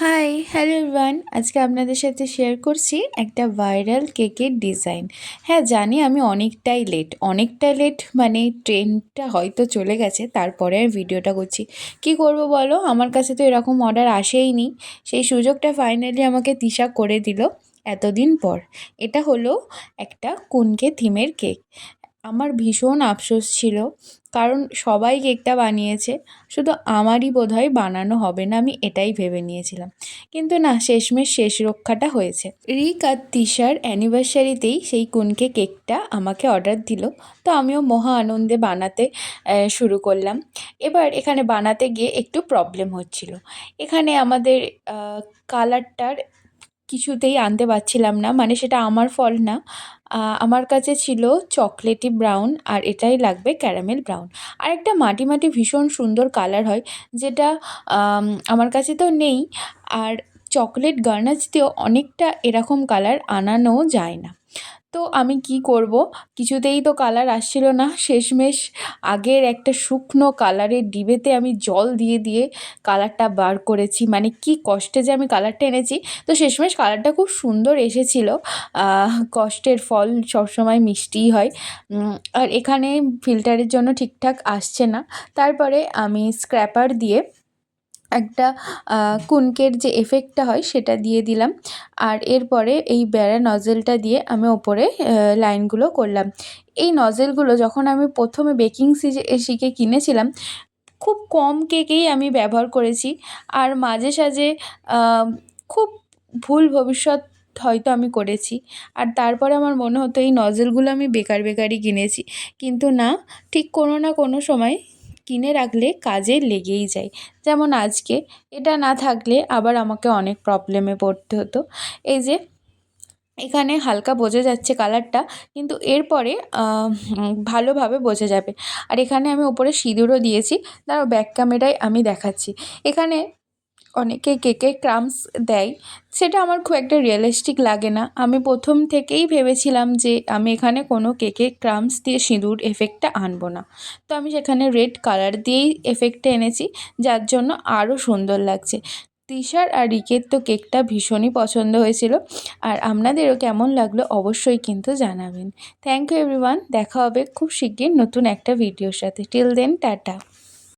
High, hello everyone. আজকে আপনাদের সাথে শেয়ার করছি একটা ভাইরাল কেকের ডিজাইন। হ্যাঁ, জানি আমি অনেকটাই লেট মানে ট্রেনটা হয়তো চলে গেছে, তারপরে আর ভিডিওটা করছি। কি করব বলো, আমার কাছে তো এরকম অর্ডার আসেইনি। সেই সুযোগটা ফাইনালি আমাকে তিশা করে দিল এতদিন পর। এটা হলো একটা কুনকে থিমের কেক। আমার ভীষণ আফসোস ছিল, কারণ সবাই কেকটা বানিয়েছে, শুধু আমারই বোধহয় বানানো হবে না, আমি এটাই ভেবে নিয়েছিলাম। কিন্তু না, শেষমেশ শেষ রক্ষাটা হয়েছে। রিক আর তিশার অ্যানিভার্সারিতেই সেই কুনকে কেকটা আমাকে অর্ডার দিল, তো আমিও মহা আনন্দে বানাতে শুরু করলাম। এবার এখানে বানাতে গিয়ে একটু প্রবলেম হচ্ছিল। এখানে আমাদের কালারটার কিছুতেই আনতে পারছিলাম না, মানে সেটা আমার ফল্ট না। আমার কাছে ছিল চকলেটি ব্রাউন, আর এটাই লাগবে ক্যারামেল ব্রাউন। আর একটা মাটি মাটি ভীষণ সুন্দর কালার হয়, যেটা আমার কাছে তো নেই। আর চকলেট গার্নাচ দিয়েও অনেকটা এরকম কালার আনানো যায় না। তো আমি কি করব, কিছুতেই তো কালার আসছিল না। শেষমেশ আগের একটা শুকনো কালারের ডিবেতে আমি জল দিয়ে দিয়ে কালারটা বার করেছি, মানে কি কষ্টে যে আমি কালারটা এনেছি। তো শেষমেশ কালারটা খুব সুন্দর এসেছিল। কষ্টের ফল সবসময় মিষ্টিই হয়। আর এখানে ফিল্টারের জন্য ঠিকঠাক আসছে না। তারপরে আমি স্ক্র্যাপার দিয়ে একটা কুনকের যে এফেক্টটা হয় সেটা দিয়ে দিলাম। আর এরপরে এই বেড়া নজেলটা দিয়ে আমি ওপরে লাইনগুলো করলাম। এই নজেলগুলো যখন আমি প্রথমে বেকিং শিখে কিনেছিলাম, খুব কম কেকেই আমি ব্যবহার করেছি। আর মাঝে সাঝে খুব ভুল ভবিষ্যৎ হয়তো আমি করেছি। আর তারপরে আমার মনে হতো এই নজেলগুলো আমি বেকারই কিনেছি। কিন্তু না, ঠিক কোনো না কোনো সময় কিনে রাখলে কাজে লেগেই যায়। যেমন আজকে এটা না থাকলে আবার আমাকে অনেক প্রবলেমে পড়তে হতো। এই যে এখানে হালকা বোঝা যাচ্ছে কালারটা, কিন্তু এরপরে ভালোভাবে বোঝা যাবে। আর এখানে আমি ওপরে সিঁদুরও দিয়েছি। দাঁড়াও, ব্যাক ক্যামেরায় আমি দেখাচ্ছি। এখানে অনেকে কেকের ক্রাম্বস দেয়, সেটা আমার খুব একটা রিয়েলিস্টিক লাগে না। আমি প্রথম থেকেই ভেবেছিলাম যে আমি এখানে কোনো কেকের ক্রাম্বস দিয়ে সিঁদুর এফেক্টটা আনবো না। তো আমি সেখানে রেড কালার দিয়েই এফেক্টটা এনেছি, যার জন্য আরও সুন্দর লাগছে। তিশার আর রিকের তো কেকটা ভীষণই পছন্দ হয়েছিল। আর আপনাদেরও কেমন লাগলো অবশ্যই কিন্তু জানাবেন। Thank you everyone. দেখা হবে খুব শিগগির নতুন একটা ভিডিওর সাথে। Till then, tata.